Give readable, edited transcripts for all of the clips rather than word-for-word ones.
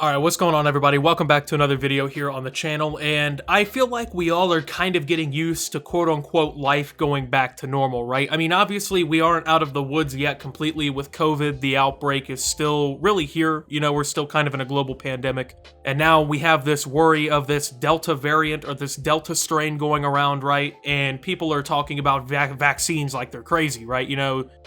Alright, what's going on everybody? Welcome back to another video here on the channel, and I feel like we all are kind of getting used to quote-unquote life going back to normal, right? I mean, obviously we aren't out of the woods yet completely with COVID. The outbreak is still really here, we're still kind of in a global pandemic, and now we have this worry of this Delta variant or this Delta strain going around, right? And people are talking about vaccines like they're crazy, right?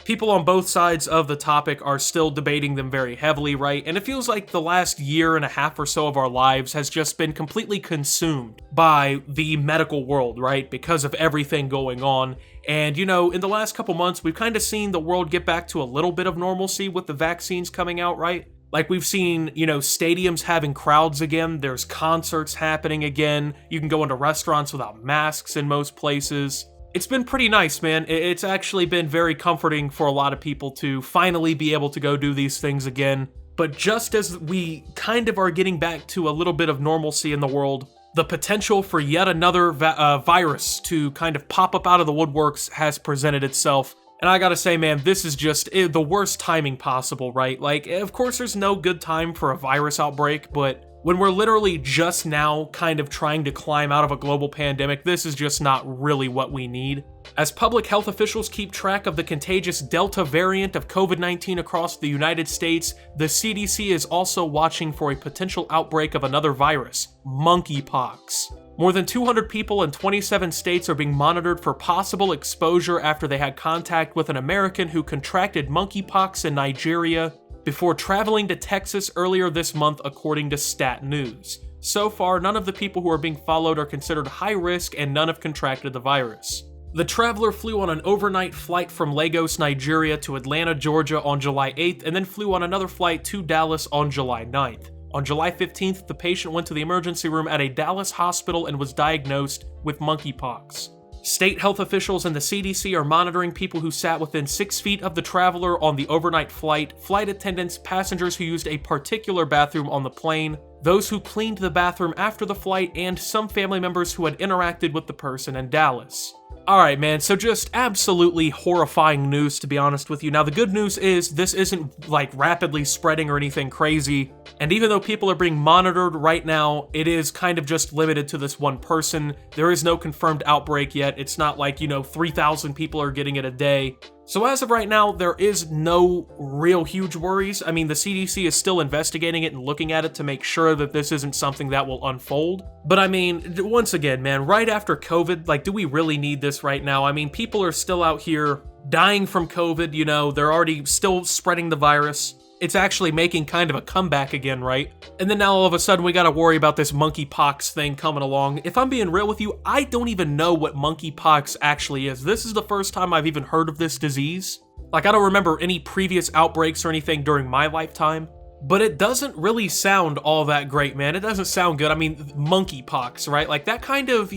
People on both sides of the topic are still debating them very heavily, right? And it feels like the last year and a half or so of our lives has just been completely consumed by the medical world, right? Because of everything going on. And, in the last couple months, we've kind of seen the world get back to a little bit of normalcy with the vaccines coming out, right? Like we've seen, stadiums having crowds again, there's concerts happening again, you can go into restaurants without masks in most places. It's been pretty nice, man. It's actually been very comforting for a lot of people to finally be able to go do these things again. But just as we kind of are getting back to a little bit of normalcy in the world, the potential for yet another virus to kind of pop up out of the woodworks has presented itself. And I gotta say, man, this is just the worst timing possible, right? Like, of course there's no good time for a virus outbreak, but when we're literally just now kind of trying to climb out of a global pandemic, this is just not really what we need. As public health officials keep track of the contagious Delta variant of COVID-19 across the United States, the CDC is also watching for a potential outbreak of another virus, monkeypox. More than 200 people in 27 states are being monitored for possible exposure after they had contact with an American who contracted monkeypox in Nigeria before traveling to Texas earlier this month, according to Stat News. So far, none of the people who are being followed are considered high risk and none have contracted the virus. The traveler flew on an overnight flight from Lagos, Nigeria to Atlanta, Georgia on July 8th and then flew on another flight to Dallas on July 9th. On July 15th, the patient went to the emergency room at a Dallas hospital and was diagnosed with monkeypox. State health officials and the CDC are monitoring people who sat within 6 feet of the traveler on the overnight flight, flight attendants, passengers who used a particular bathroom on the plane, those who cleaned the bathroom after the flight, and some family members who had interacted with the person in Dallas. Alright, man, so just absolutely horrifying news, to be honest with you. Now, the good news is this isn't, rapidly spreading or anything crazy, and even though people are being monitored right now, it is kind of just limited to this one person. There is no confirmed outbreak yet. It's not like, 3,000 people are getting it a day. So as of right now, there is no real huge worries. I mean, the CDC is still investigating it and looking at it to make sure that this isn't something that will unfold. But I mean, once again, man, right after COVID, do we really need this right now? I mean, people are still out here dying from COVID, they're already still spreading the virus. It's actually making kind of a comeback again, right? And then now all of a sudden we gotta worry about this monkeypox thing coming along. If I'm being real with you, I don't even know what monkeypox actually is. This is the first time I've even heard of this disease. I don't remember any previous outbreaks or anything during my lifetime. But it doesn't really sound all that great, man. It doesn't sound good. I mean, monkeypox, right? That kind of,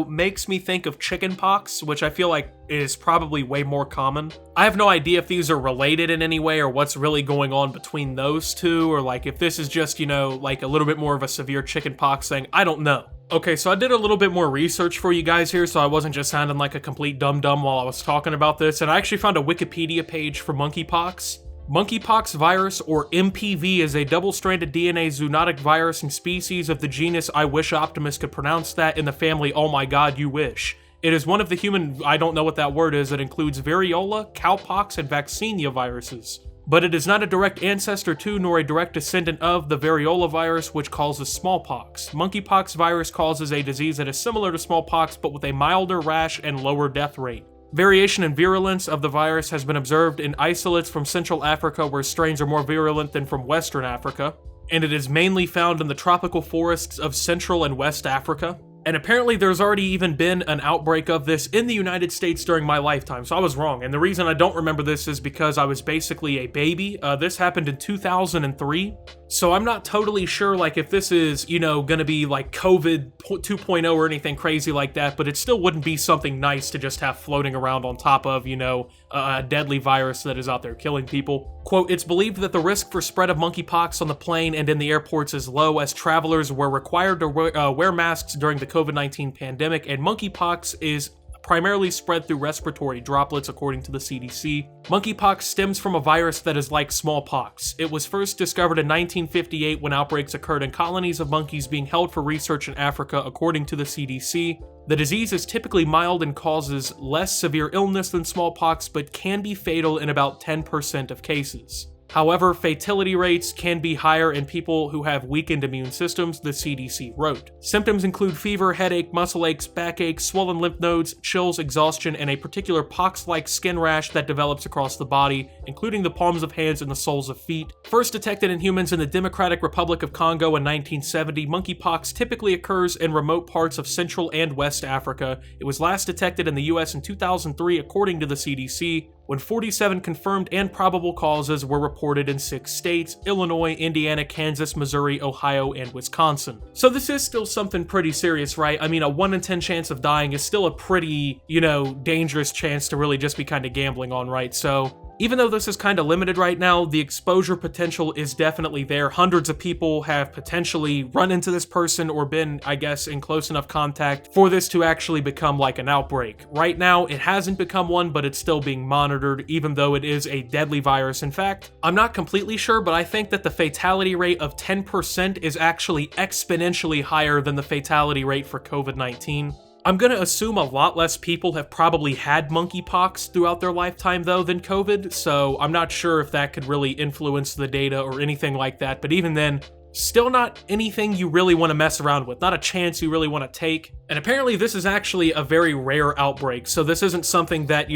makes me think of chickenpox, which I feel like is probably way more common. I have no idea if these are related in any way or what's really going on between those two, or if this is just, a little bit more of a severe chickenpox thing. I don't know. Okay, so I did a little bit more research for you guys here, so I wasn't just sounding like a complete dum-dum while I was talking about this, and I actually found a Wikipedia page for monkeypox. Monkeypox virus, or MPV, is a double-stranded DNA zoonotic virus and species of the genus, I wish Optimus could pronounce that, in the family Oh My God, You Wish. It is one of the human, I don't know what that word is, it includes variola, cowpox, and vaccinia viruses. But it is not a direct ancestor to, nor a direct descendant of, the variola virus, which causes smallpox. Monkeypox virus causes a disease that is similar to smallpox, but with a milder rash and lower death rate. Variation in virulence of the virus has been observed in isolates from Central Africa, where strains are more virulent than from Western Africa, and it is mainly found in the tropical forests of Central and West Africa. And apparently there's already even been an outbreak of this in the United States during my lifetime, so I was wrong. And the reason I don't remember this is because I was basically a baby. This happened in 2003, so I'm not totally sure if this is, gonna be COVID 2.0 or anything crazy like that, but it still wouldn't be something nice to just have floating around on top of, a deadly virus that is out there killing people. Quote, it's believed that the risk for spread of monkeypox on the plane and in the airports is low, as travelers were required to wear masks during the COVID-19 pandemic, and monkeypox is primarily spread through respiratory droplets according to the CDC. Monkeypox stems from a virus that is like smallpox. It was first discovered in 1958 when outbreaks occurred in colonies of monkeys being held for research in Africa according to the CDC. The disease is typically mild and causes less severe illness than smallpox, but can be fatal in about 10% of cases. However, fatality rates can be higher in people who have weakened immune systems, the CDC wrote. Symptoms include fever, headache, muscle aches, backache, swollen lymph nodes, chills, exhaustion, and a particular pox-like skin rash that develops across the body, including the palms of hands and the soles of feet. First detected in humans in the Democratic Republic of Congo in 1970, monkeypox typically occurs in remote parts of Central and West Africa. It was last detected in the US in 2003 according to the CDC, when 47 confirmed and probable causes were reported in 6 states: Illinois, Indiana, Kansas, Missouri, Ohio, and Wisconsin. So this is still something pretty serious, right? I mean, a 1 in 10 chance of dying is still a pretty, dangerous chance to really just be kind of gambling on, right? So even though this is kind of limited right now, the exposure potential is definitely there. Hundreds of people have potentially run into this person or been, I guess, in close enough contact for this to actually become like an outbreak. Right now, it hasn't become one, but it's still being monitored, even though it is a deadly virus. In fact, I'm not completely sure, but I think that the fatality rate of 10% is actually exponentially higher than the fatality rate for COVID-19. I'm gonna assume a lot less people have probably had monkeypox throughout their lifetime though than COVID, so I'm not sure if that could really influence the data or anything like that, but even then, still not anything you really want to mess around with, not a chance you really want to take. And apparently this is actually a very rare outbreak, so this isn't something that,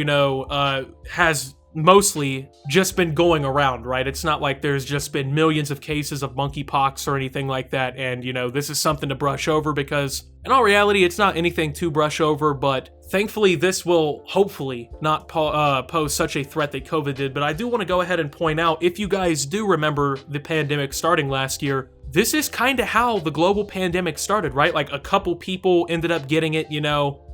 has mostly just been going around, right? It's not like there's just been millions of cases of monkeypox or anything like that, and, this is something to brush over because, in all reality, it's not anything to brush over, but thankfully this will hopefully not pose such a threat that COVID did. But I do want to go ahead and point out, if you guys do remember the pandemic starting last year, this is kind of how the global pandemic started, right? Like, a couple people ended up getting it,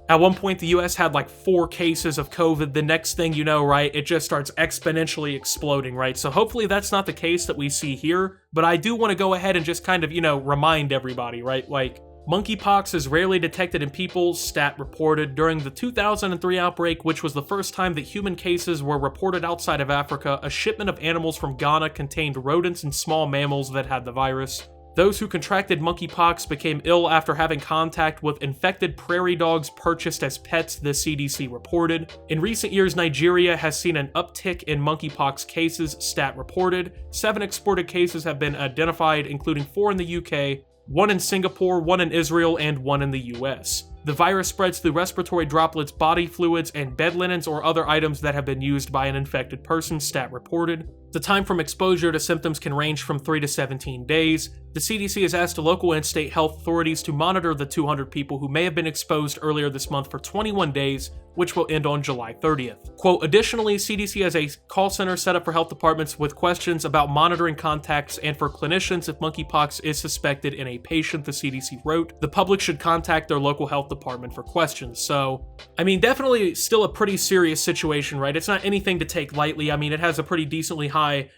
At one point, the US had like 4 cases of COVID. The next thing you know, right, it just starts exponentially exploding, right? So hopefully that's not the case that we see here, but I do want to go ahead and just kind of, remind everybody, right? Like, monkeypox is rarely detected in people, stat reported. During the 2003 outbreak, which was the first time that human cases were reported outside of Africa, a shipment of animals from Ghana contained rodents and small mammals that had the virus. Those who contracted monkeypox became ill after having contact with infected prairie dogs purchased as pets, the CDC reported. In recent years, Nigeria has seen an uptick in monkeypox cases, stat reported. 7 exported cases have been identified, including 4 in the UK, 1 in Singapore, 1 in Israel, and 1 in the US. The virus spreads through respiratory droplets, body fluids, and bed linens or other items that have been used by an infected person, stat reported. The time from exposure to symptoms can range from 3 to 17 days. The CDC has asked local and state health authorities to monitor the 200 people who may have been exposed earlier this month for 21 days, which will end on July 30th. Quote, additionally, CDC has a call center set up for health departments with questions about monitoring contacts and for clinicians if monkeypox is suspected in a patient, the CDC wrote. The public should contact their local health department for questions. So, I mean, definitely still a pretty serious situation, right? It's not anything to take lightly. I mean, it has a pretty decently high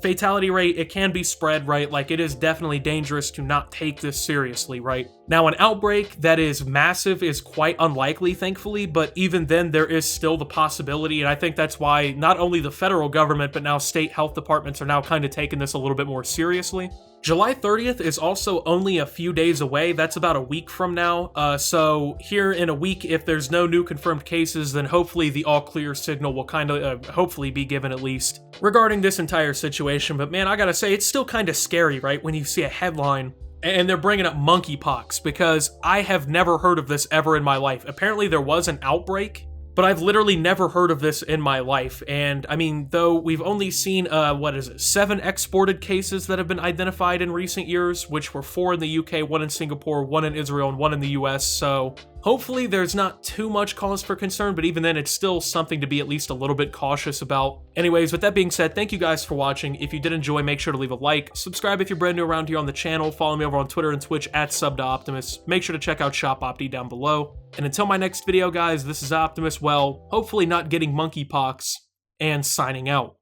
fatality rate. It can be spread, right? Like, it is definitely dangerous to not take this seriously, right? Now, an outbreak that is massive is quite unlikely, thankfully, but even then, there is still the possibility, and I think that's why not only the federal government, but now state health departments are now kind of taking this a little bit more seriously. July 30th is also only a few days away. That's about a week from now. So here in a week, if there's no new confirmed cases, then hopefully the all clear signal will kind of hopefully be given at least regarding this entire situation. But man, I gotta say, it's still kind of scary, right? When you see a headline and they're bringing up monkeypox, because I have never heard of this ever in my life. Apparently there was an outbreak, but I've literally never heard of this in my life. And I mean, though we've only seen, 7 exported cases that have been identified in recent years, which were 4 in the UK, 1 in Singapore, 1 in Israel, and 1 in the US. So hopefully there's not too much cause for concern, but even then it's still something to be at least a little bit cautious about. Anyways, with that being said, thank you guys for watching. If you did enjoy, make sure to leave a like, subscribe if you're brand new around here on the channel, follow me over on Twitter and Twitch at @SubToOptimus. Make sure to check out Shop Opti down below. And until my next video, guys, this is Optimus, well, hopefully not getting monkeypox, and signing out.